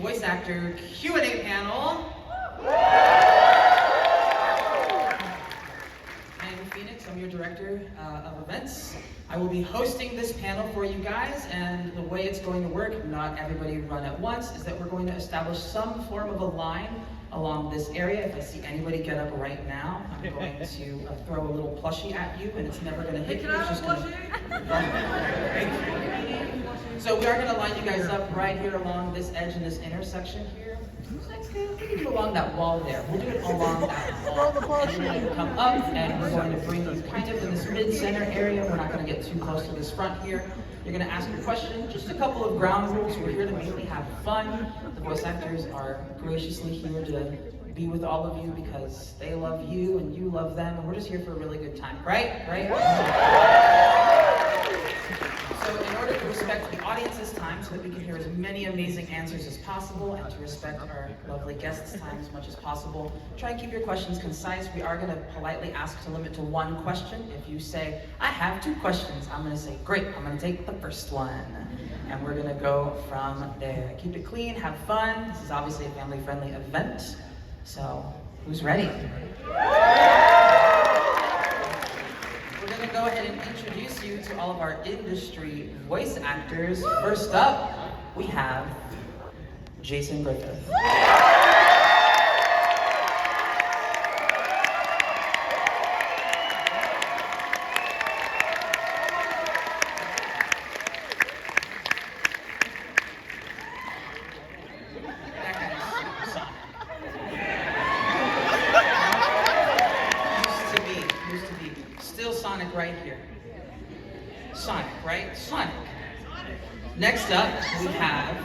voice actor Q&A panel. I am Phoenix, I'm your director of events. I will be hosting this panel for you guys, and the way it's going to work, not everybody run at once, is that we're going to establish some form of a line along this area. If I see anybody get up right now, I'm going to throw a little plushie at you, and it's never going to hit you. It's just going to... So we are going to line you guys up right here along this edge in this intersection here. We can do along that wall there. We'll do it along that wall. And we're going to come up, and we're going to bring you kind of in this mid-center area. We're not going to get too close to this front here. You're going to ask your question. Just a couple of ground rules. We're here to mainly have fun. The voice actors are graciously here to be with all of you because they love you and you love them, and we're just here for a really good time, right? Right? So in order to respect the audience's time so that we can hear as many amazing answers as possible and to respect our lovely guests' time as much as possible, try and keep your questions concise. We are going to politely ask to limit to one question. If you say, I have 2 questions, I'm going to say, great, I'm going to take the first one. And we're going to go from there. Keep it clean, have fun. This is obviously a family-friendly event. So, who's ready? We're going to go ahead and introduce you to all of our industry voice actors. First up, we have Jason Griffith. Right here. Sonic, right? Sonic. Next up, we have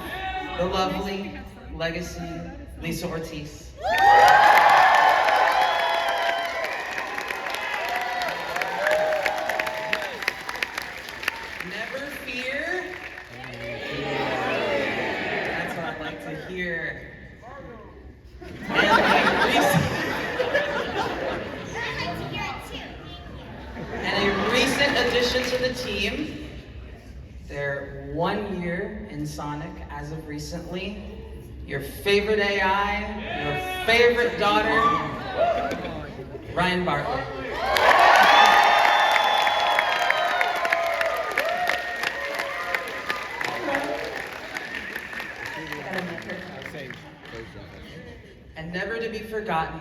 the lovely legacy Lisa Ortiz. Never fear. That's what I like to hear. Addition to the team. They're 1 year in Sonic as of recently. Your favorite AI, your favorite daughter, Ryan Bartley. And never to be forgotten,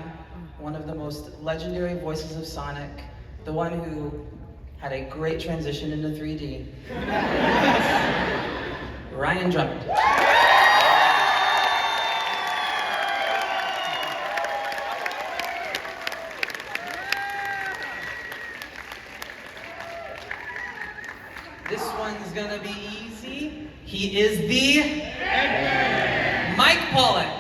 one of the most legendary voices of Sonic, the one who had a great transition into 3D. Ryan Drummond. This one's gonna be easy. He is the Eggman. Mike Pollock.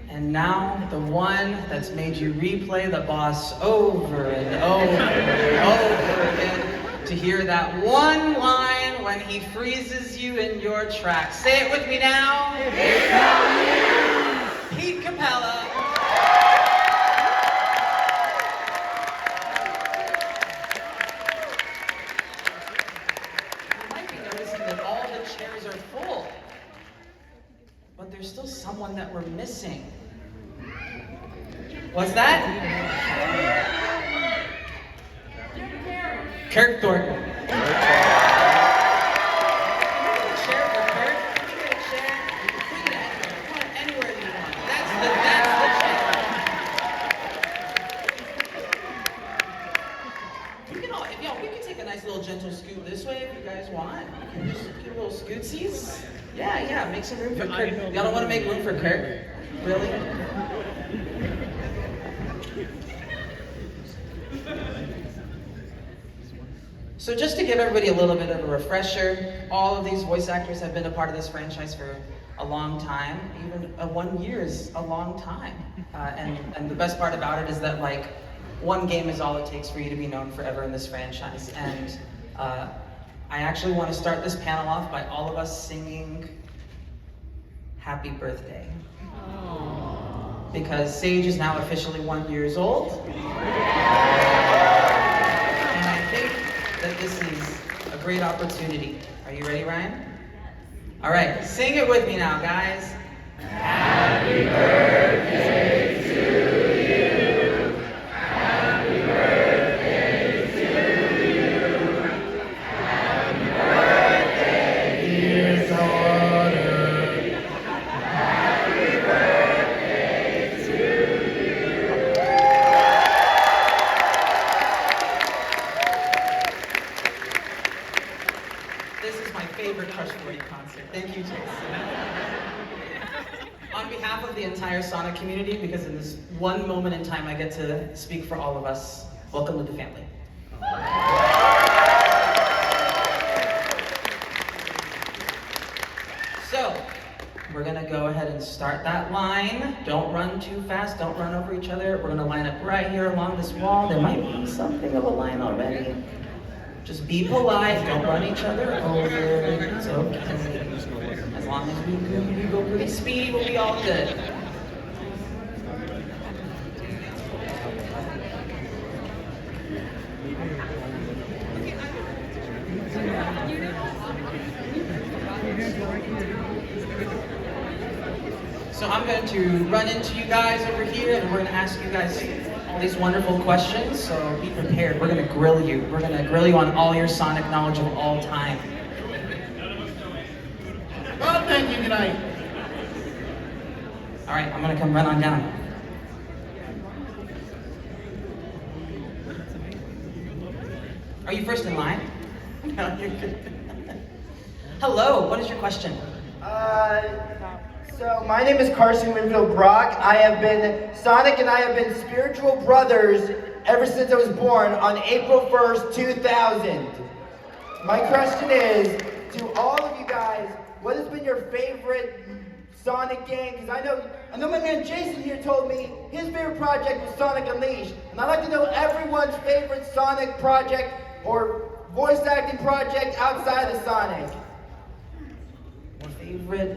And now, the one that's made you replay the boss over and over and over again to hear that one line when he freezes you in your tracks. Say it with me now. It's Pete Capella. You might be noticing that all the chairs are full, but there's still someone that we're missing. What's that? Kirk Thornton. Chair for Kirk. You get a chair. Put it anywhere you want. That's the chair. We can all, we can take a nice little gentle scoot this way if you guys want. You can just do little scootsies. Yeah, make some room for Kirk. Y'all don't want to make room for Kirk? Really? So just to give everybody a little bit of a refresher, all of these voice actors have been a part of this franchise for a long time. Even 1 year is a long time. And the best part about it is that like one game is all it takes for you to be known forever in this franchise. And I actually want to start this panel off by all of us singing Happy Birthday. Because Sage is now officially 1 year old. And I think that this is a great opportunity. Are you ready, Ryan? All right, sing it with me now, guys. Happy birthday to you. Happy birthday to you. Happy birthday, dear daughter. Happy birthday to you. This is my favorite Crush 40 concert. Thank you, Chase. On behalf of the entire Sonic community, because in this one moment in time I get to speak for all of us, welcome to the family. So, we're gonna go ahead and start that line. Don't run too fast, don't run over each other. We're gonna line up right here along this wall. There might be something of a line already. Just be polite, don't run each other over. It's okay. As long as we go pretty speedy, we'll be all good. So I'm going to run into you guys over here, and we're going to ask you guys all these wonderful questions, so be prepared. We're going to grill you. We're going to grill you on all your Sonic knowledge of all time. Oh, thank you, good night. All right, I'm going to come run on down. Are you first in line? No, you're good. Hello, what is your question? So my name is Carson Winfield Brock. I have been, Sonic and I have been spiritual brothers ever since I was born on April 1st, 2000. My question is, to all of you guys, what has been your favorite Sonic game? Because I know my man Jason here told me his favorite project was Sonic Unleashed. And I'd like to know everyone's favorite Sonic project or voice acting project outside of Sonic.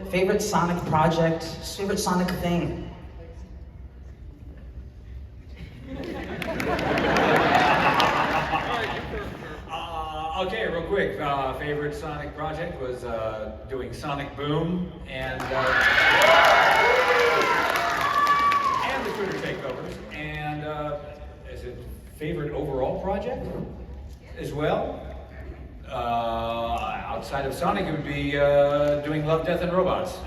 Favorite Sonic project, favorite Sonic thing. Okay, real quick. Favorite Sonic project was doing Boom and the Twitter takeovers. And is it favorite overall project as well? Outside of Sonic, it would be doing Love, Death, and Robots.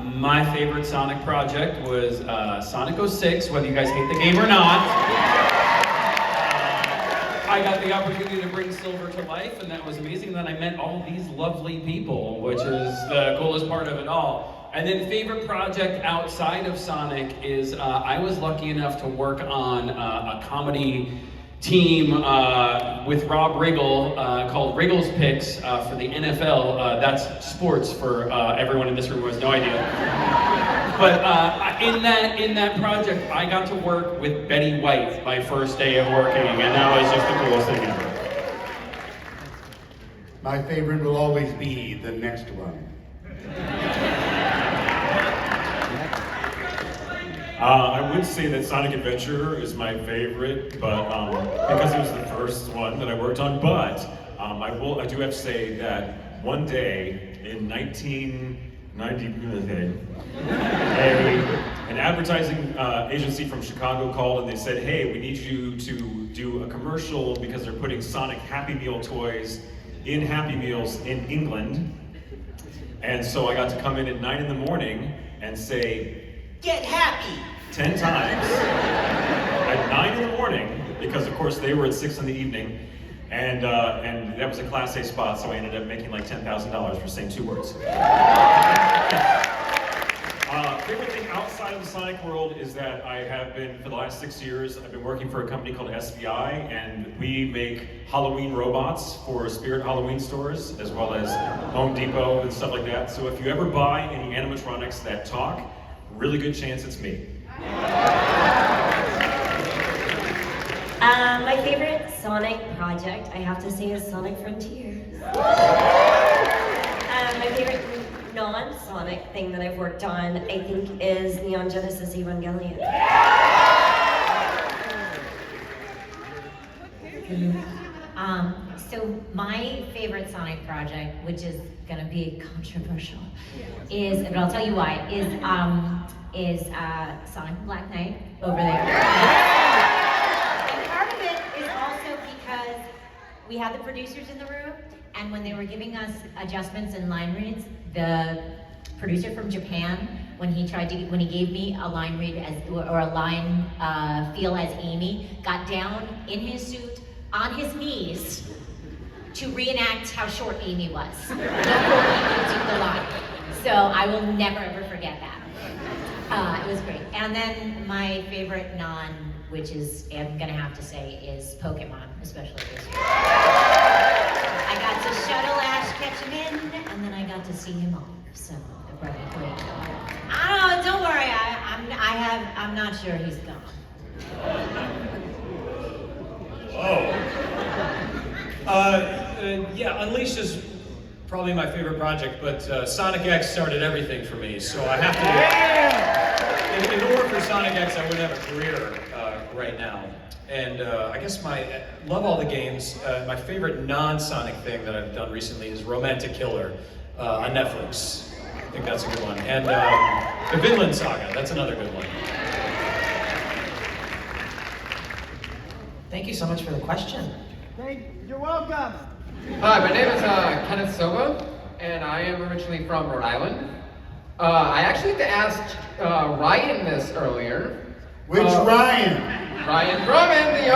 My favorite Sonic project was Sonic 06, whether you guys hate the game or not. I got the opportunity to bring Silver to life, and that was amazing. And then I met all these lovely people, which is the coolest part of it all. And then favorite project outside of Sonic is I was lucky enough to work on a comedy team with Rob Riggle called Riggle's Picks for the NFL. That's sports for everyone in this room who has no idea. But in that project, I got to work with Betty White my first day of working, and that was just the coolest thing ever. My favorite will always be the next one. I would say that Sonic Adventure is my favorite, but because it was the first one that I worked on. But I do have to say that one day in 1990, an advertising agency from Chicago called and they said, "Hey, we need you to do a commercial because they're putting Sonic Happy Meal toys in Happy Meals in England." And so I got to come in at 9 in the morning and say, Get happy! 10 times at 9 in the morning, because of course they were at 6 in the evening, and that was a Class A spot, so I ended up making like $10,000 for saying 2 words. Favorite thing outside of the Sonic world is that I have been, for the last 6 years, I've been working for a company called SVI, and we make Halloween robots for Spirit Halloween stores, as well as Home Depot and stuff like that. So if you ever buy any animatronics that talk, really good chance it's me. My favorite Sonic project, I have to say, is Sonic Frontiers. My favorite non-Sonic thing that I've worked on, I think, is Neon Genesis Evangelion. So my favorite Sonic project, which is gonna be controversial, is, but I'll tell you why, is Sonic Black Knight over there. And part of it is also because we had the producers in the room, and when they were giving us adjustments and line reads, the producer from Japan, when he gave me a line read or a line feel as Amy, got down in his suit on his knees to reenact how short Amy was. Before Amy took the line. So I will never ever forget that. It was great. And then my favorite which is, I'm gonna have to say, is Pokemon, especially this year. I got to shuttle Ash, catch him in, and then I got to see him off. So it brought me great. I don't know, don't worry, I'm not sure he's gone. Yeah, Unleashed is probably my favorite project, but Sonic X started everything for me, so I have to. In order for Sonic X, I wouldn't have a career right now. And I guess love all the games. My favorite non-Sonic thing that I've done recently is Romantic Killer on Netflix. I think that's a good one. And the Vinland Saga, that's another good one. Thank you so much for the question. You're welcome. Hi, my name is Kenneth Silva, and I am originally from Rhode Island. I actually asked Ryan this earlier. Which Ryan? Ryan Drummond, the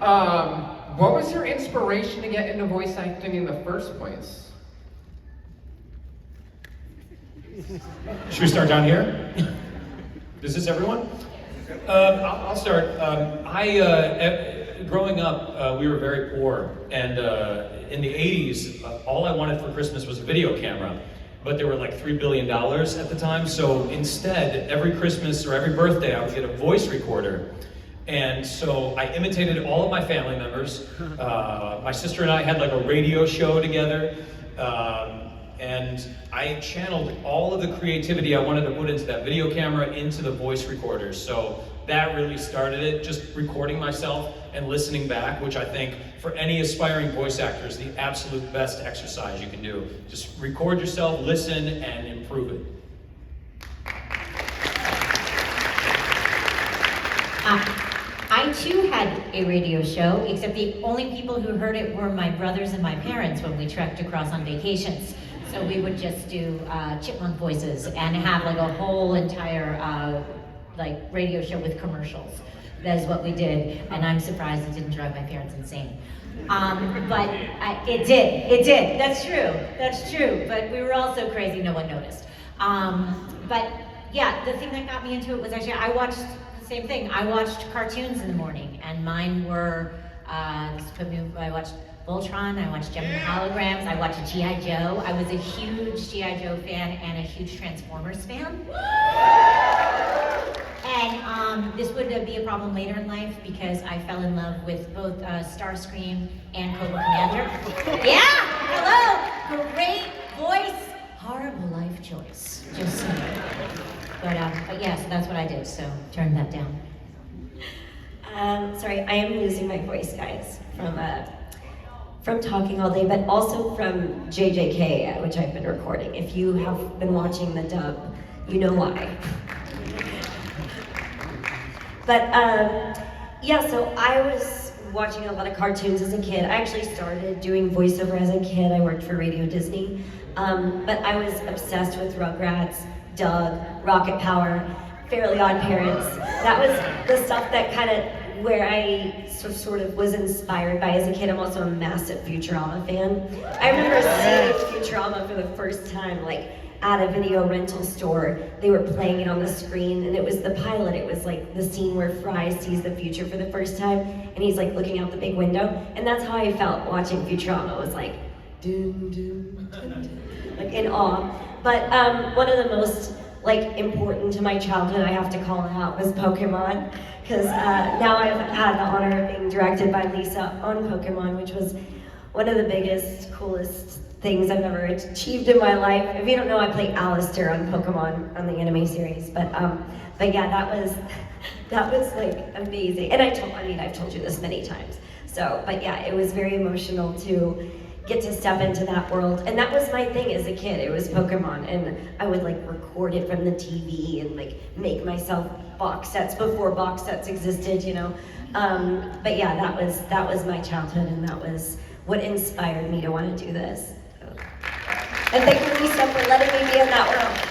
OG. What was your inspiration to get into voice acting in the first place? Should we start down here? Is this everyone? I'll start. Growing up, we were very poor, and in the 80s, all I wanted for Christmas was a video camera, but there were like $3 billion at the time, so instead, every Christmas or every birthday, I would get a voice recorder. And so I imitated all of my family members. My sister and I had like a radio show together, and I channeled all of the creativity I wanted to put into that video camera into the voice recorders. So that really started it, just recording myself and listening back, which I think for any aspiring voice actor is the absolute best exercise you can do. Just record yourself, listen, and improve it. I too had a radio show, except the only people who heard it were my brothers and my parents when we trekked across on vacations. So we would just do chipmunk voices and have like a whole entire like radio show with commercials. That is what we did, and I'm surprised it didn't drive my parents insane. But it did, that's true. But we were all so crazy, no one noticed. But yeah, the thing that got me into it was actually, I watched the same thing. I watched cartoons in the morning, and mine were, I watched Voltron, I watched Gem and the Holograms, I watched G.I. Joe. I was a huge G.I. Joe fan and a huge Transformers fan. And this would be a problem later in life because I fell in love with both Starscream and Cobra Commander. Yeah, hello, great voice, horrible life choice, just saying. But yeah, so that's what I did, so turn that down. Sorry, I am losing my voice, guys, from talking all day, but also from JJK, which I've been recording. If you have been watching the dub, you know why. But yeah, so I was watching a lot of cartoons as a kid. I actually started doing voiceover as a kid. I worked for Radio Disney. But I was obsessed with Rugrats, Doug, Rocket Power, Fairly Odd Parents. That was the stuff that kind of where I sort of was inspired by as a kid. I'm also a massive Futurama fan. I remember seeing Futurama for the first time, like at a video rental store. They were playing it on the screen, and it was the pilot. It was like the scene where Fry sees the future for the first time, and he's like looking out the big window. And that's how I felt watching Futurama. It was like, doom, doom, doom, doom, like in awe. But one of the most like important to my childhood, I have to call it out, was Pokemon. Because now I've had the honor of being directed by Lisa on Pokemon, which was one of the biggest, coolest things I've ever achieved in my life. If you don't know, I play Alistair on Pokemon on the anime series, but yeah, that was like amazing. And I've told you this many times. So, but yeah, it was very emotional to get to step into that world. And that was my thing as a kid, it was Pokemon. And I would like record it from the TV and like make myself box sets before box sets existed, you know. But yeah, that was my childhood, and that was what inspired me to want to do this. So. And thank you, Lisa, for letting me be in that world.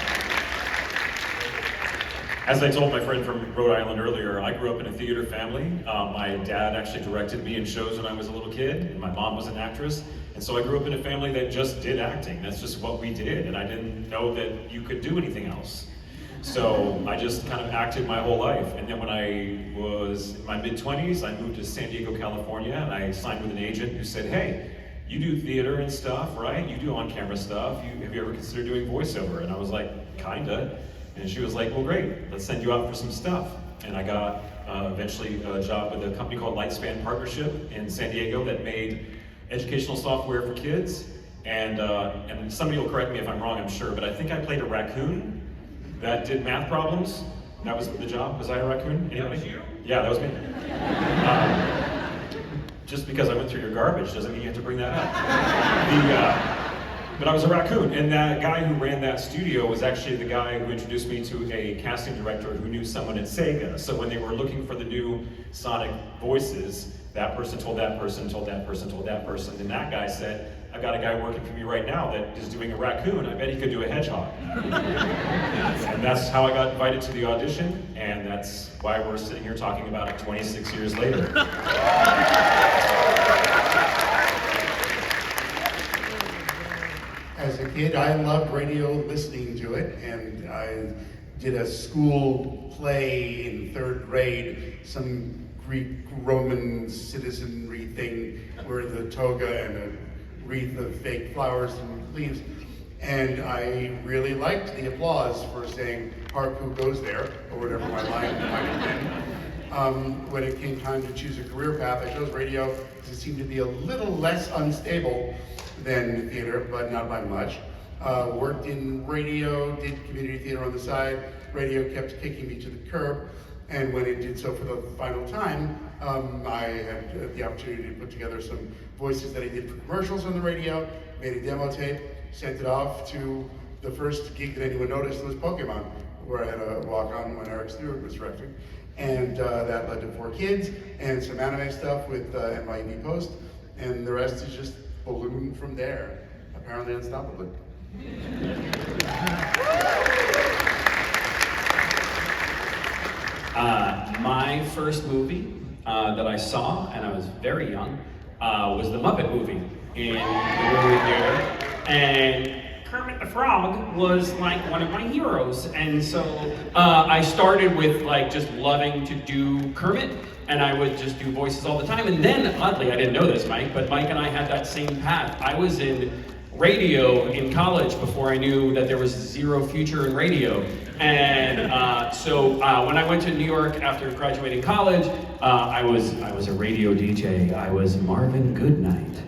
As I told my friend from Rhode Island earlier, I grew up in a theater family. My dad actually directed me in shows when I was a little kid, and my mom was an actress. And so I grew up in a family that just did acting. That's just what we did, and I didn't know that you could do anything else. So I just kind of acted my whole life. And then when I was in my mid-20s, I moved to San Diego, California, and I signed with an agent who said, hey, you do theater and stuff, right? You do on-camera stuff. Have you ever considered doing voiceover? And I was like, kinda. And she was like, well, great, let's send you out for some stuff. And I got eventually a job with a company called Lightspan Partnership in San Diego that made educational software for kids. And somebody will correct me if I'm wrong, I'm sure, but I think I played a raccoon that did math problems. That was the job. Was I a raccoon? Anybody? That was you? Yeah, that was me. Just because I went through your garbage doesn't mean you have to bring that up. But I was a raccoon, and that guy who ran that studio was actually the guy who introduced me to a casting director who knew someone at Sega. So when they were looking for the new Sonic voices, that person told that person, told that person, told that person, and that guy said, I've got a guy working for me right now that is doing a raccoon. I bet he could do a hedgehog. And that's how I got invited to the audition, and that's why we're sitting here talking about it 26 years later. As a kid, I loved radio, listening to it, and I did a school play in 3rd grade, some Greek-Roman citizenry thing, wearing the toga and a wreath of fake flowers and leaves. And I really liked the applause for saying, "Hark, who goes there?" or whatever my line might have been. When it came time to choose a career path, I chose radio because it seemed to be a little less unstable than theater, but not by much. Worked in radio, did community theater on the side. Radio kept kicking me to the curb, and when it did so for the final time, I had the opportunity to put together some voices that I did for commercials on the radio, made a demo tape, sent it off to the first gig that anyone noticed was Pokemon, where I had a walk-on when Eric Stewart was directing. And that led to 4 kids and some anime stuff with NYB Post, and the rest is just ballooned from there, apparently unstoppably. My first movie that I saw, and I was very young, was the Muppet movie in the movie theater. And Kermit the Frog was like one of my heroes. And so I started with like just loving to do Kermit, and I would just do voices all the time. And then, oddly, I didn't know this, Mike, but Mike and I had that same path. I was in radio in college before I knew that there was zero future in radio. And so when I went to New York after graduating college, I was a radio DJ. I was Marvin Goodnight,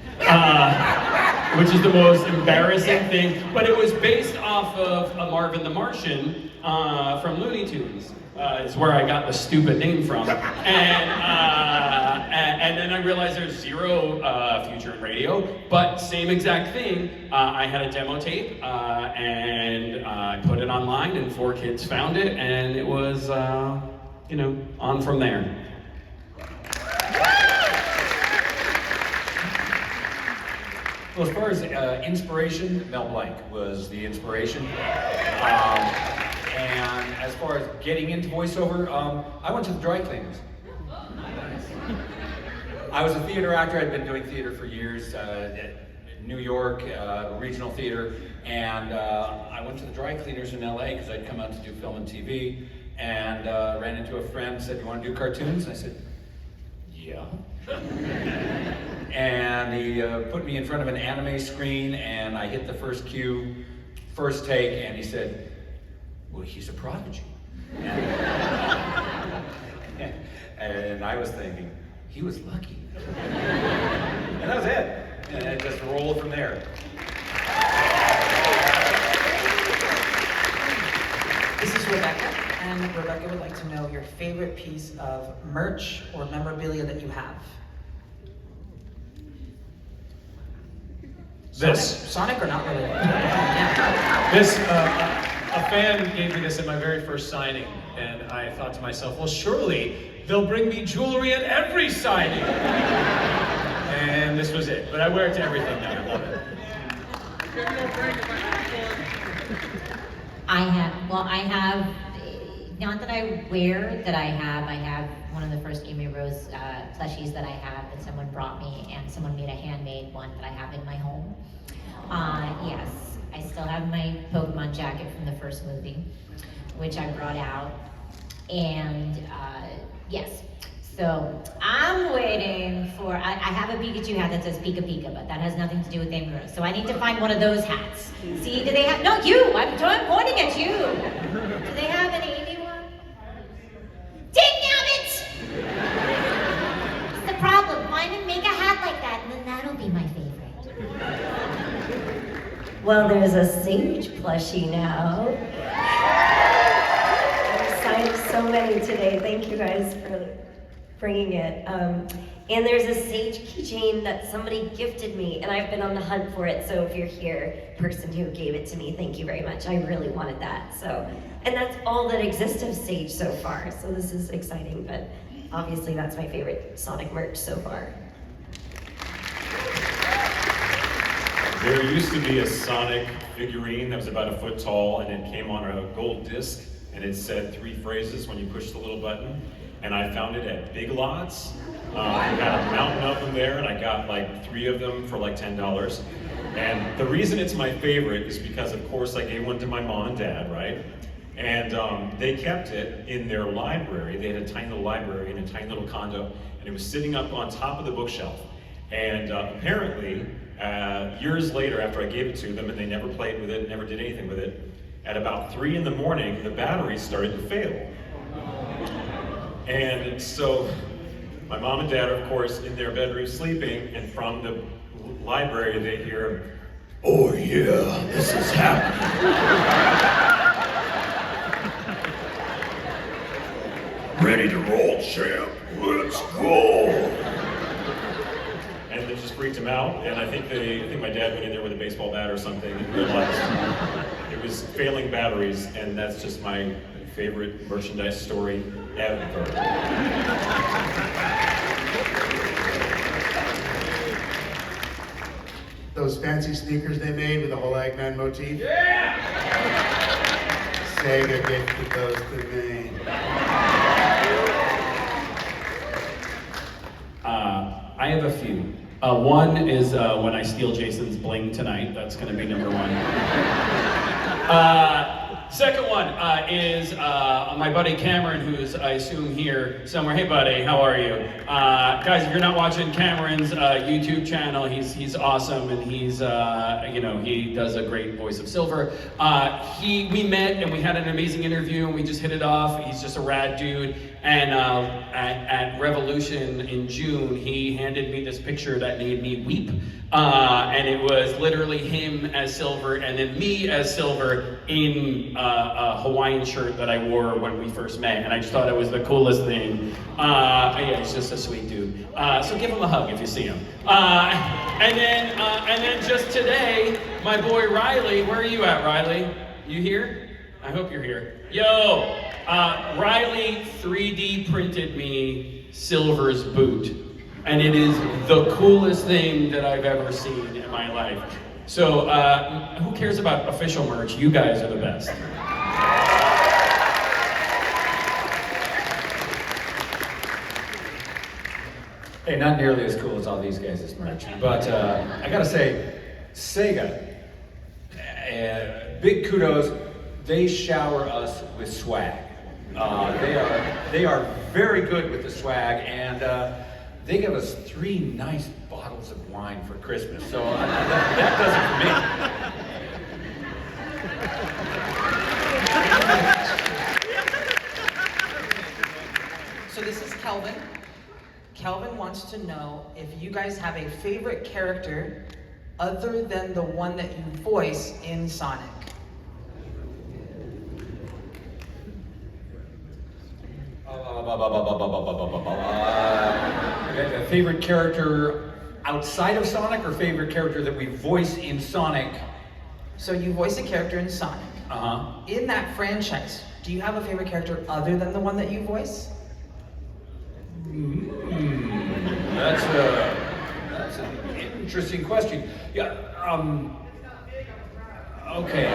which is the most embarrassing thing. But it was based off of Marvin the Martian from Looney Tunes. It's where I got the stupid name from. And then I realized there's zero future in radio, but same exact thing. I had a demo tape, and I put it online, and 4 kids found it, and it was, on from there. Well, as far as inspiration, Mel Blanc was the inspiration. And as far as getting into voiceover, I went to the dry cleaners. I was a theater actor. I'd been doing theater for years, New York, regional theater, and I went to the dry cleaners in LA because I'd come out to do film and TV, and ran into a friend, said, "You want to do cartoons?" And I said, "Yeah." And he put me in front of an anime screen, and I hit the first cue, first take, and he said, "Well, he's a prodigy." And I was thinking, he was lucky. And that was it. And it just rolled from there. This is Rebecca, and Rebecca would like to know your favorite piece of merch or memorabilia that you have. This. Sonic or not really? Yeah. This, a fan gave me this at my very first signing, and I thought to myself, well, surely they'll bring me jewelry at every signing. And this was it. But I wear it to everything now. I love it. I have, not that I wear that I have one of the first Amy Rose plushies that I have that someone brought me, and someone made a handmade one that I have in my home. Yes, I still have my Pokemon jacket from the first movie, which I brought out. And yes, so I'm waiting for, I have a Pikachu hat that says Pika Pika, but that has nothing to do with Amy Rose. So I need to find one of those hats. See, do they have, no, you, I'm pointing at you. Do they have an Amy one? Dang-nabbit! It's the problem, find and make a hat like that, and then that'll be my favorite. Well, there's a Sage plushie now. I've signed so many today. Thank you guys for bringing it. And there's a Sage keychain that somebody gifted me, and I've been on the hunt for it. So if you're here, person who gave it to me, thank you very much. I really wanted that. So, and that's all that exists of Sage so far. So this is exciting, but obviously that's my favorite Sonic merch so far. There used to be a Sonic figurine that was about a foot tall, and it came on a gold disc, and it said 3 phrases when you push the little button. And I found it at Big Lots. I got a mountain of them there, and I got like 3 of them for like $10. And the reason it's my favorite is because, of course, I gave one to my mom and dad, right? And they kept it in their library. They had a tiny little library in a tiny little condo, and it was sitting up on top of the bookshelf. And apparently, years later, after I gave it to them, and they never played with it, never did anything with it, at about 3 in the morning, the batteries started to fail. And so, my mom and dad are, of course, in their bedroom sleeping, and from the library they hear, "Oh yeah, this is happening. Ready to roll, champ? Let's go!" And it just freaked him out, and I think my dad went in there with a baseball bat or something and realized it was failing batteries, and that's just my favorite merchandise story ever. Those fancy sneakers they made with the whole Eggman motif? Yeah! Sega gifted those to me. I have a few. One is when I steal Jason's bling tonight. That's going to be number 1. Second one is my buddy Cameron, who's, I assume, here somewhere. Hey, buddy, how are you? Guys, if you're not watching Cameron's YouTube channel, he's awesome, and he's, he does a great voice of Silver. We met, and we had an amazing interview, and we just hit it off. He's just a rad dude. And at Revolution in June, he handed me this picture that made me weep. And it was literally him as Silver and then me as Silver in a Hawaiian shirt that I wore when we first met. And I just thought it was the coolest thing. Yeah, he's just a sweet dude. So give him a hug if you see him. And then just today, my boy Riley, where are you at, Riley? You here? I hope you're here. Yo, Riley 3D printed me Silver's boot. And it is the coolest thing that I've ever seen in my life. So, who cares about official merch? You guys are the best. Hey, not nearly as cool as all these guys' merch, but I gotta say, Sega, big kudos. They shower us with swag. They are very good with the swag, and they give us 3 nice bottles of wine for Christmas. So that does it for me. So this is Kelvin. Kelvin wants to know if you guys have a favorite character other than the one that you voice in Sonic? A favorite character outside of Sonic or favorite character that we voice in Sonic? So you voice a character in Sonic. Uh-huh. In that franchise, do you have a favorite character other than the one that you voice? That's an interesting question. Yeah, okay.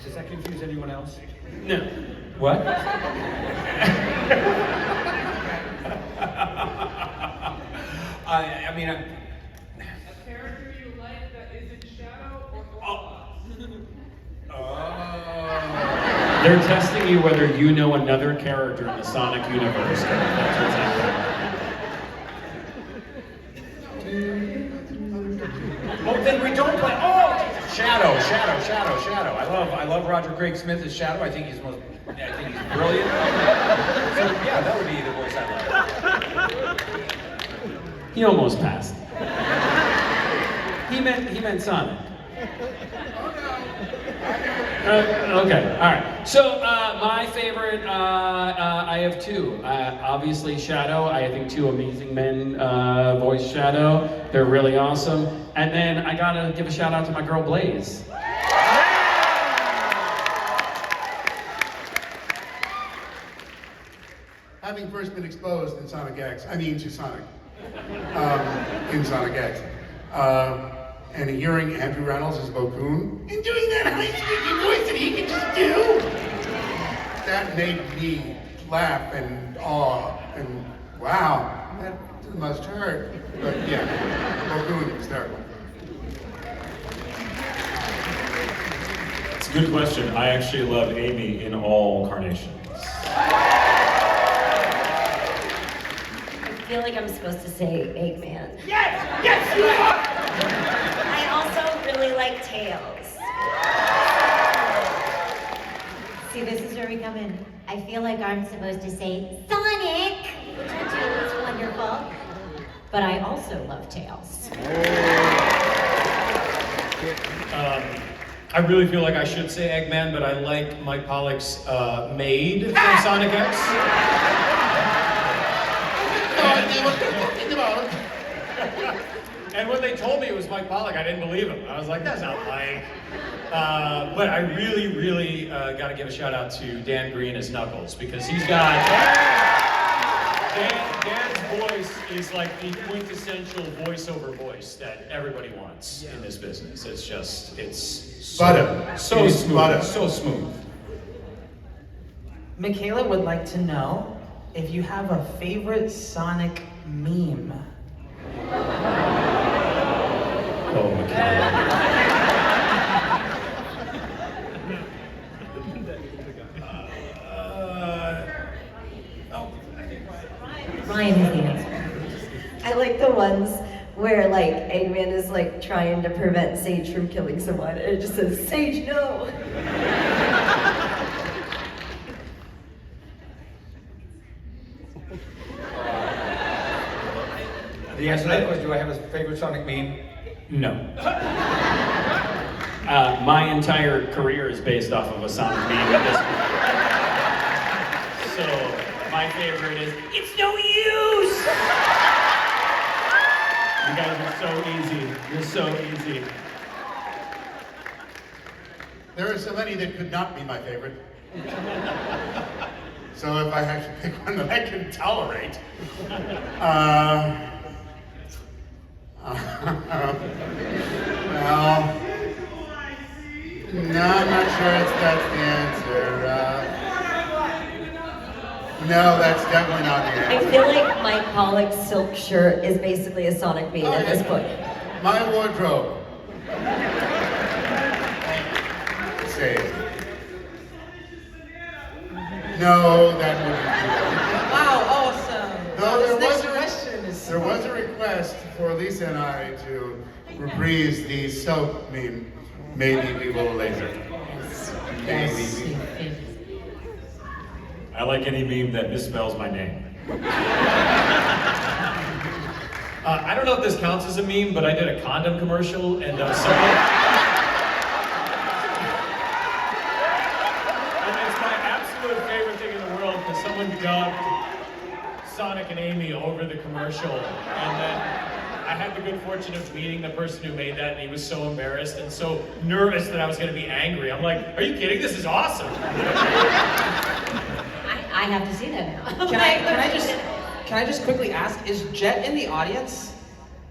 Does that confuse anyone else? No. What? I mean, A character you like that isn't Shadow or They're testing you whether you know another character in the Sonic universe. That's what's happening. oh, then we don't play. Oh, Shadow. I love Roger Craig Smith as Shadow. I think he's brilliant. So yeah, that would be the voice I like. He almost passed. He meant Sonic. Okay, all right. So my favorite, I have two. Obviously Shadow. I think two amazing men voice Shadow. They're really awesome. And then I gotta give a shout out to my girl Blaze. Having first been exposed in Sonic X, to Sonic, in Sonic X, and hearing Andrew Reynolds as Bokoon, and doing that high-speaking voice that he could just do, that made me laugh and awe, and wow, that must hurt. But yeah, Bokoon was terrible. It's a good question. I actually love Amy in all carnations. I feel like I'm supposed to say Eggman. Yes, you are! I also really like Tails. See, this is where we come in. I feel like I'm supposed to say Sonic, which I do, it's wonderful. But I also love Tails. I really feel like I should say Eggman, but I like Mike Pollock's maid from Sonic X. And when they told me it was Mike Pollock, I didn't believe him. I was like, that's not Mike. But I really got to give a shout out to Dan Green as Knuckles, because he's got... Dan's voice is like the quintessential voiceover voice that everybody wants in this business. It's just, it's so smooth, so smooth. Michaela would like to know if you have a favorite Sonic meme. Oh, Michaela. Ryan has the answer. I like the ones where like Eggman is like trying to prevent Sage from killing someone and it just says, Sage, no! The answer to that question, do I have a favorite Sonic meme? No. My entire career is based off of a Sonic meme at this point. So my favorite is, it's no use! You guys are so easy. You're so easy. There are so many that could not be my favorite. So if I have to pick one that I can tolerate, well, no, I'm not sure that's the answer. No, that's definitely not the I answer. feel like Mike Pollock's silk shirt is basically a Sonic meme at this point. My wardrobe. Say it. No, that wouldn't be it. Wow, awesome. Though This next question is there was a request for Lisa and I to reprise the soap meme. Maybe we will later. Maybe. I like any meme that misspells my name. I don't know if this counts as a meme, but I did a condom commercial, and and it's my absolute favorite thing in the world because someone dubbed Sonic and Amy over the commercial, and then I had the good fortune of meeting the person who made that, and he was so embarrassed and so nervous that I was going to be angry. I'm like, are you kidding? This is awesome. I have to see that now. Can I just quickly ask, is Jet in the audience?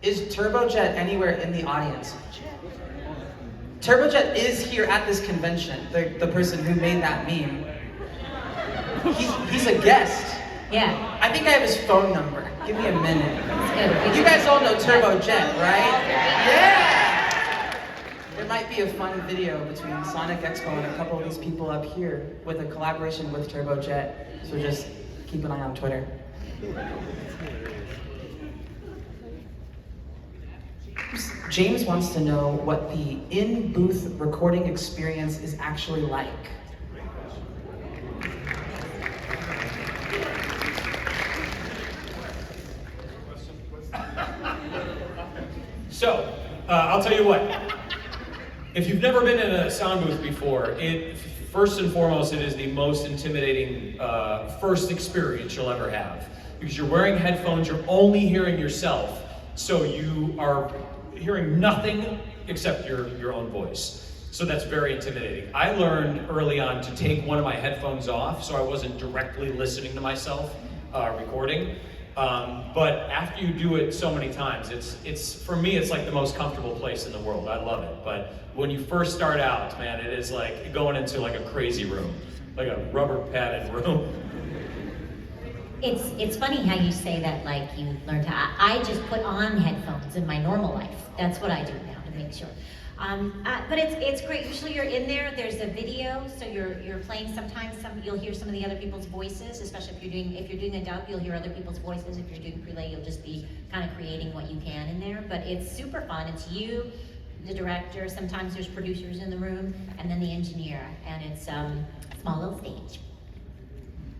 Is Turbojet anywhere in the audience? Turbojet is here at this convention, the person who made that meme. He's a guest. Yeah. I think I have his phone number. Give me a minute. That's good. You guys all know Turbojet, right? Yeah! There might be a fun video between Sonic Expo and a couple of these people up here with a collaboration with Turbojet. So just keep an eye on Twitter. James wants to know what the in-booth recording experience is actually like. So, I'll tell you what. If you've never been in a sound booth before, first and foremost, it is the most intimidating first experience you'll ever have. Because you're wearing headphones, you're only hearing yourself, so you are hearing nothing except your own voice. So that's very intimidating. I learned early on to take one of my headphones off so I wasn't directly listening to myself recording. But after you do it so many times, it's for me, it's like the most comfortable place in the world. I love it. But when you first start out, man, it is like going into like a crazy room, like a rubber padded room. It's funny how you say that, like you learned how. I just put on headphones in my normal life. That's what I do now to make sure. But it's great. Usually you're in there. There's a video, so you're playing. Sometimes you'll hear some of the other people's voices, especially if you're doing a dub. You'll hear other people's voices. If you're doing prelay, you'll just be kind of creating what you can in there. But it's super fun. It's you, the director. Sometimes there's producers in the room, and then the engineer. And it's small little stage.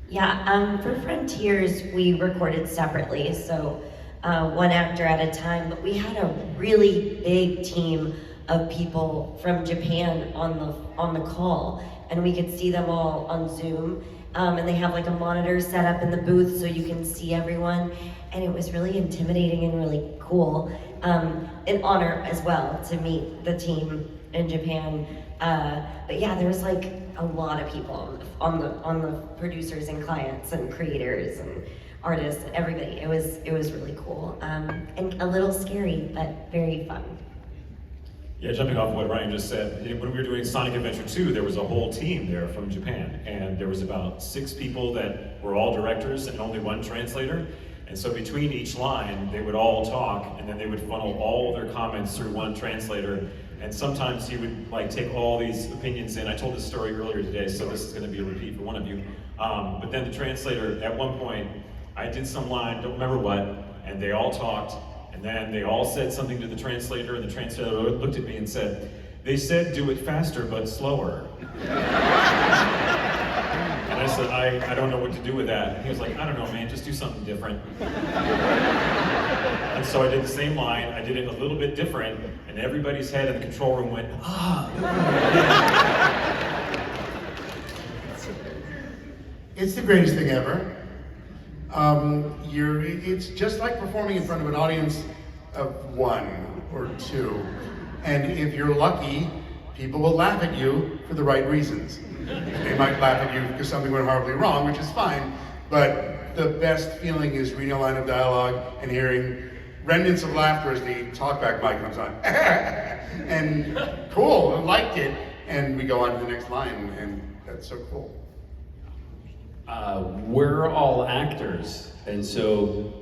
Yeah, for Frontiers, we recorded separately, so one actor at a time, but we had a really big team of people from Japan on the call, and we could see them all on Zoom, and they have like a monitor set up in the booth so you can see everyone, and it was really intimidating and really cool. An honor as well to meet the team in Japan. But yeah, there was like a lot of people on the producers and clients and creators and artists, everybody. It was really cool and a little scary, but very fun. Yeah, jumping off what Ryan just said, when we were doing Sonic Adventure 2, there was a whole team there from Japan, and there was about 6 people that were all directors and only one translator. And so between each line, they would all talk, and then they would funnel all their comments through one translator. And sometimes he would like take all these opinions in. I told this story earlier today, so this is going to be a repeat for one of you. But then the translator, at one point, I did some line, don't remember what, and they all talked, and then they all said something to the translator, and the translator looked at me and said, "They said do it faster but slower." And I said, I don't know what to do with that. And he was like, I don't know, man, just do something different. And so I did the same line, I did it a little bit different, and everybody's head in the control room went, ah. It's the greatest thing ever. It's just like performing in front of an audience of 1 or 2. And if you're lucky, people will laugh at you for the right reasons. They might laugh at you because something went horribly wrong, which is fine, but the best feeling is reading a line of dialogue and hearing remnants of laughter as the talkback mic comes on. And cool, I liked it. And we go on to the next line, and that's so cool. We're all actors, and so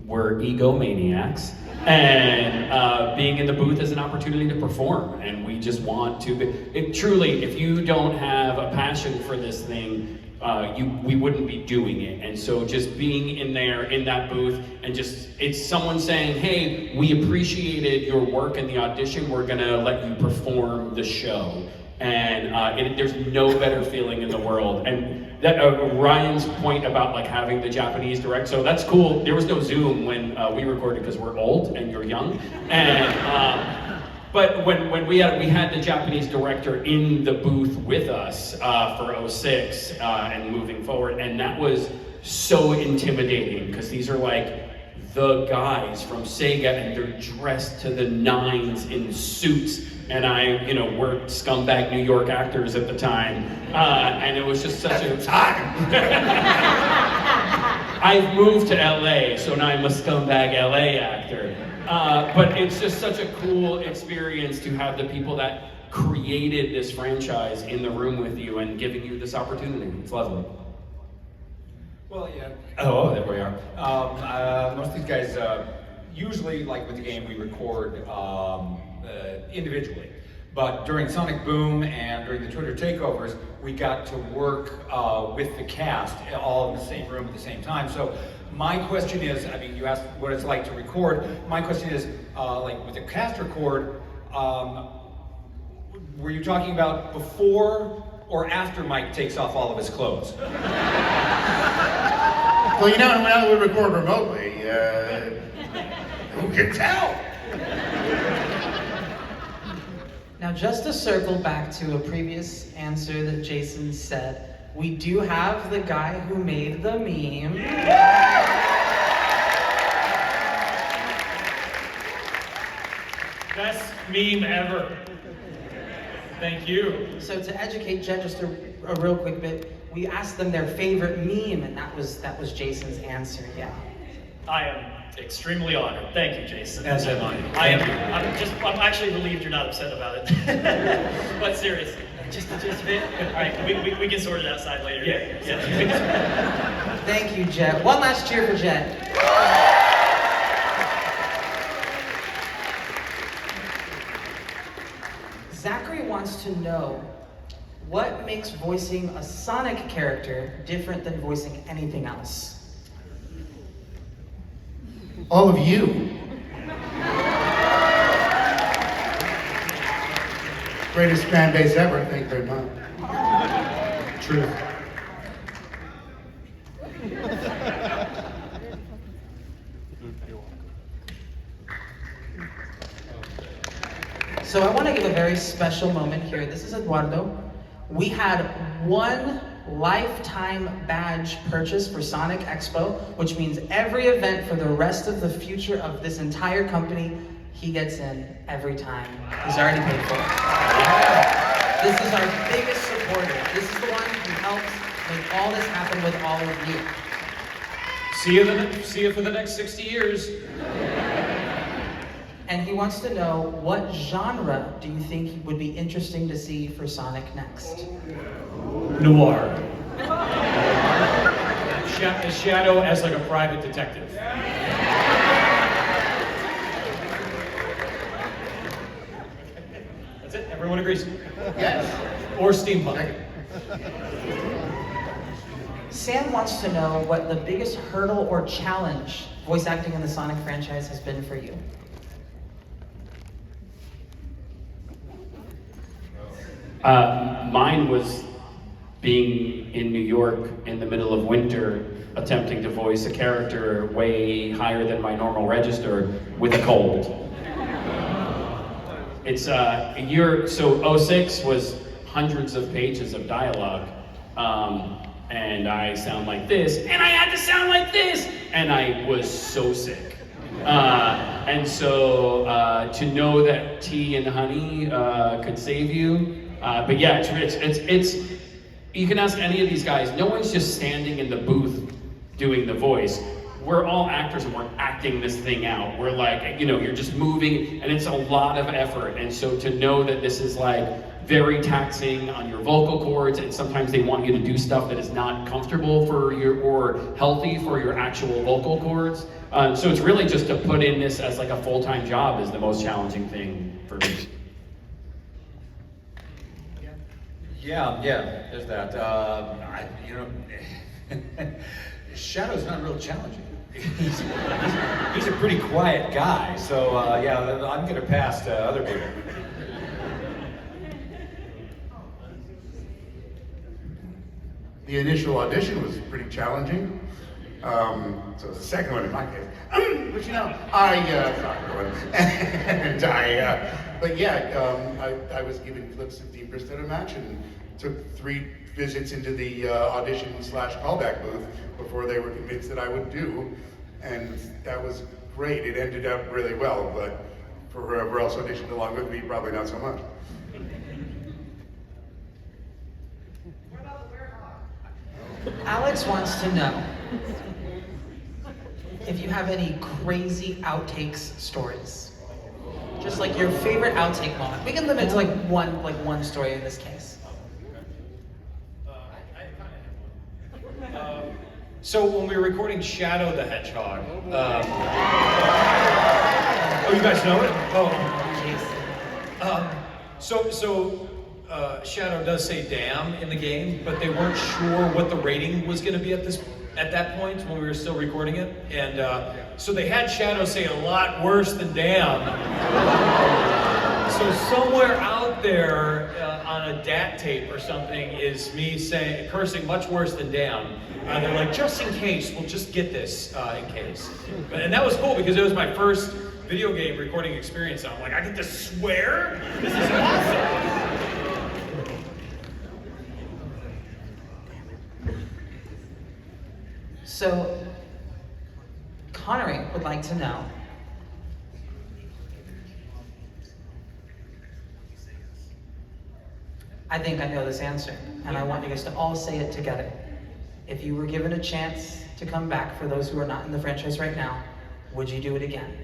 we're egomaniacs, and being in the booth is an opportunity to perform, and we just want to truly, if you don't have a passion for this thing, we wouldn't be doing it. And so just being in there in that booth, and just it's someone saying, hey, we appreciated your work in the audition, we're gonna let you perform the show. And there's no better feeling in the world. And that Ryan's point about like having the Japanese direct, so that's cool. There was no Zoom when we recorded because we're old and you're young. And but when we had the Japanese director in the booth with us for 06 and moving forward, and that was so intimidating because these are like the guys from Sega and they're dressed to the nines in suits, and I, worked scumbag New York actors at the time, and it was just such a time. I've moved to LA, so now I'm a scumbag LA actor. But it's just such a cool experience to have the people that created this franchise in the room with you and giving you this opportunity. It's lovely. Well, yeah. Oh, there we are. Most of these guys, usually, like with the game, we record individually. But during Sonic Boom and during the Twitter takeovers, we got to work with the cast all in the same room at the same time. So my question is, I mean, you asked what it's like to record. My question is, like with the cast record, were you talking about before or after Mike takes off all of his clothes? Well, when we record remotely, who can tell? Now, just to circle back to a previous answer that Jason said, we do have the guy who made the meme. Best meme ever. Thank you. So to educate Jet, just a real quick bit, we asked them their favorite meme, and that was Jason's answer. Yeah. I am extremely honored. Thank you, Jason. As am I. I'm actually relieved you're not upset about it. But seriously, just a bit. All right, we can sort it outside later. Yeah. Thank you, Jet. One last cheer for Jet. Zachary wants to know what makes voicing a Sonic character different than voicing anything else. All of you. Greatest fan base ever, thank you very much. True. So I want to give a very special moment here. This is Eduardo. We had one lifetime badge purchase for Sonic Expo, which means every event for the rest of the future of this entire company, he gets in every time. He's already paid for it. This is our biggest supporter. This is the one who helps make all this happen with all of you. See you for the next 60 years. And he wants to know, what genre do you think would be interesting to see for Sonic next? Noir. Shadow as like a private detective. That's it, everyone agrees? Yes. Or steampunk. Sam wants to know what the biggest hurdle or challenge voice acting in the Sonic franchise has been for you. Mine was being in New York in the middle of winter, attempting to voice a character way higher than my normal register with a cold. It's a year, so 06 was hundreds of pages of dialogue, and I sound like this, and I had to sound like this, and I was so sick. And so to know that tea and honey could save you. But yeah, it's you can ask any of these guys, no one's just standing in the booth doing the voice. We're all actors and we're acting this thing out. We're like, you're just moving and it's a lot of effort. And so to know that this is like very taxing on your vocal cords, and sometimes they want you to do stuff that is not comfortable for your, or healthy for your actual vocal cords. So it's really just to put in this as like a full-time job is the most challenging thing for me. Yeah, there's that. Shadow's not real challenging. He's a pretty quiet guy, so yeah, I'm gonna pass to other people. The initial audition was pretty challenging. So it's the second one in my case. But you know, but yeah, I was given clips of the impersonator match and took 3 visits into the audition/callback booth before they were convinced that I would do, and that was great. It ended up really well, but for whoever else auditioned along with me, probably not so much. Alex wants to know if you have any crazy outtakes stories. Just like your favorite outtake moment. We can limit it to like one story in this case. So when we were recording Shadow the Hedgehog, oh, you guys know it? Oh, so Shadow does say "damn" in the game, but they weren't sure what the rating was going to be at that point when we were still recording it, and so they had Shadow say a lot worse than "damn." So somewhere out there on a DAT tape or something is me cursing much worse than "damn." And they're like, just in case, we'll just get this in case. And that was cool because it was my first video game recording experience. I'm like, I get to swear? This is awesome. So, Connery would like to know, I think I know this answer, and I want you guys to all say it together. If you were given a chance to come back, for those who are not in the franchise right now, would you do it again?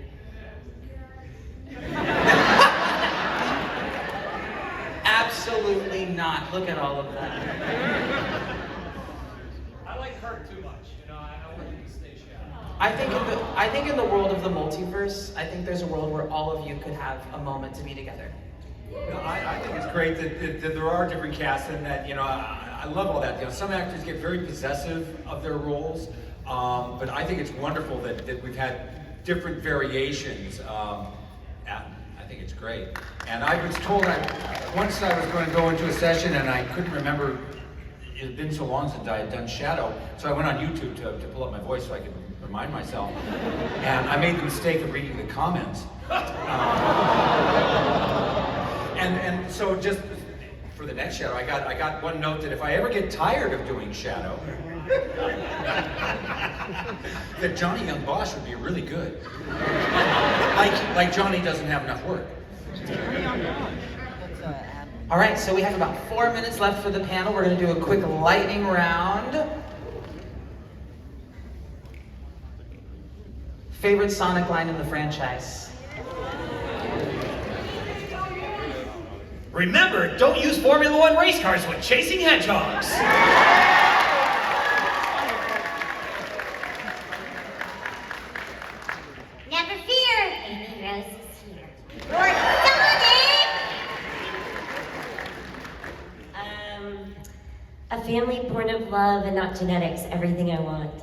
Absolutely not. Look at all of that. I like Kirk too much. You know, I want him to stay Shadow. I think in the world of the multiverse, I think there's a world where all of you could have a moment to be together. I think it's great that there are different casts, and that, you know, I love all that. You know, some actors get very possessive of their roles, but I think it's wonderful that we've had different variations. I think it's great. And I was told once I was going to go into a session and I couldn't remember, it had been so long since I had done Shadow, so I went on YouTube to pull up my voice so I could remind myself. And I made the mistake of reading the comments. And so just for the next Shadow, I got one note that if I ever get tired of doing Shadow, that Johnny Young Bosch would be really good. Like Johnny doesn't have enough work. All right, so we have about 4 minutes left for the panel. We're going to do a quick lightning round. Favorite Sonic line in the franchise? Remember, don't use Formula One race cars when chasing hedgehogs. Never fear, Amy Rose is here. Or Sonic! A family born of love and not genetics, everything I want.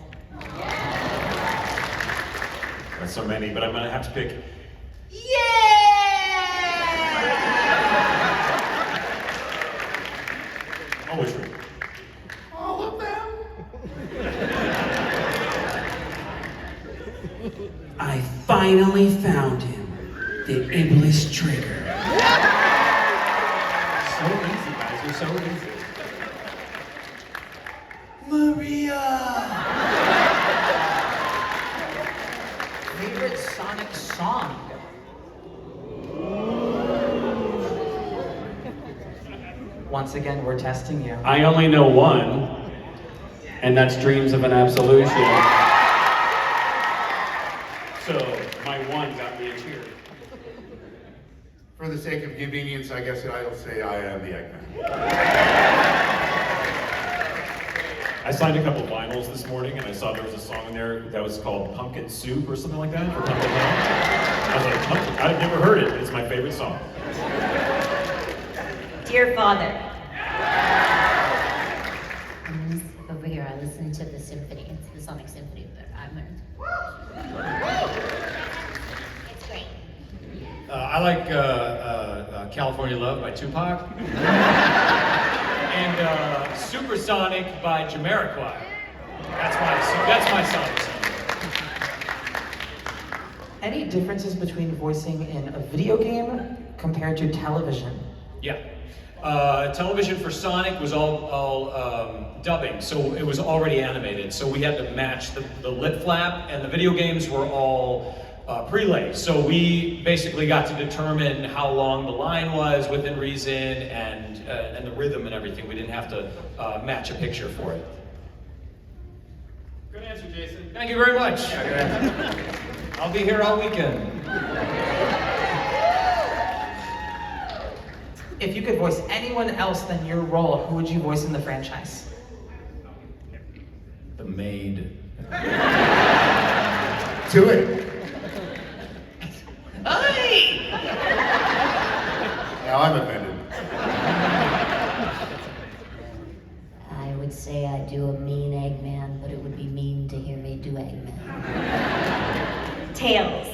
That's so many, but I'm gonna have to pick. Always true. All of them? I finally found him, the Iblis Trigger. So easy, guys. You're so easy. Maria! Favorite Sonic song? Once again, we're testing you. I only know one, and that's Dreams of an Absolution. So my one got me a cheer. For the sake of convenience, I guess I'll say I am the Eggman. I signed a couple vinyls this morning, and I saw there was a song in there that was called Pumpkin Soup or something like that, or Pumpkin Love. I was like, Pumpkin? I've never heard it. It's my favorite song. Dear Father. Over here, I listened to the symphony. It's the Sonic Symphony, but I'm It's great. I like California Love by Tupac. and Supersonic by Jamiroquai. That's my Sonic song. Any differences between voicing in a video game compared to television? Yeah. Television for Sonic was all dubbing, so it was already animated. So we had to match the lip flap, and the video games were all prelay. So we basically got to determine how long the line was within reason and the rhythm and everything. We didn't have to match a picture for it. Good answer, Jason. Thank you very much. I'll be here all weekend. If you could voice anyone else than your role, who would you voice in the franchise? The maid. Do it. Hey! Now I'm offended. I would say I'd do a mean Eggman, but it would be mean to hear me do Eggman. Tails.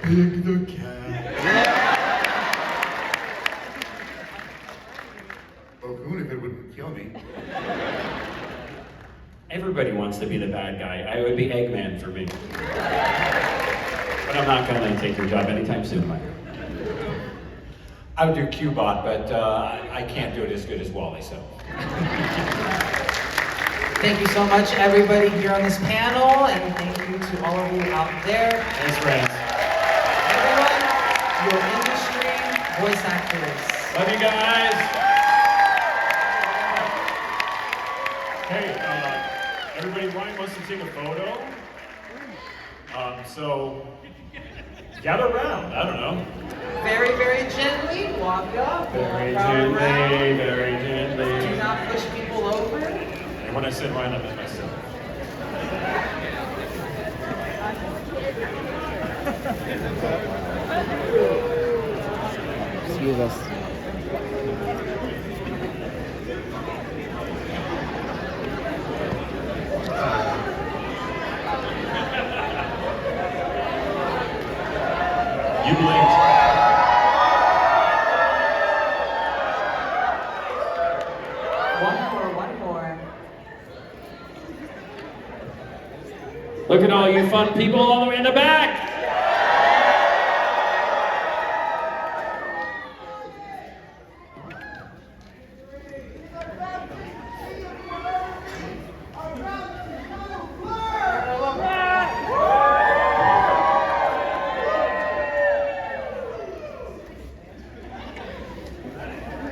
Pick the cat. Cocoon, if it wouldn't kill me. Everybody wants to be the bad guy. It would be Eggman for me. But I'm not going to take your job anytime soon, Mike. I would do Q-Bot, but I can't do it as good as Wally, so. Thank you so much, everybody here on this panel, and thank you to all of you out there. Thanks, friends. Everyone, your industry voice actors. Love you guys. Hey, everybody, Ryan wants to take a photo. So, gather around, I don't know. Very, very gently, walk up. Very walk gently, around. very gently. Do not push people over. And when I said Ryan, I meant myself. Excuse us. You blinked. One more. Look at all you fun people all the way in the back.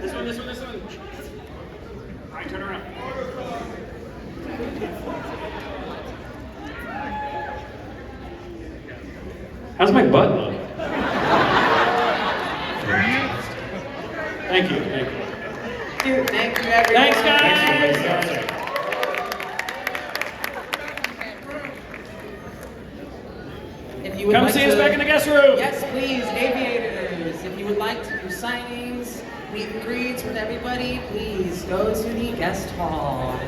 This one. All right, turn around. How's my butt look? Thank you. Dude, thank you, everyone. Thanks, guys. If you would Come like see to, us back in the guest room. Yes, please, aviators. If you would like to do signings, meet and greets with everybody, please go to the guest hall.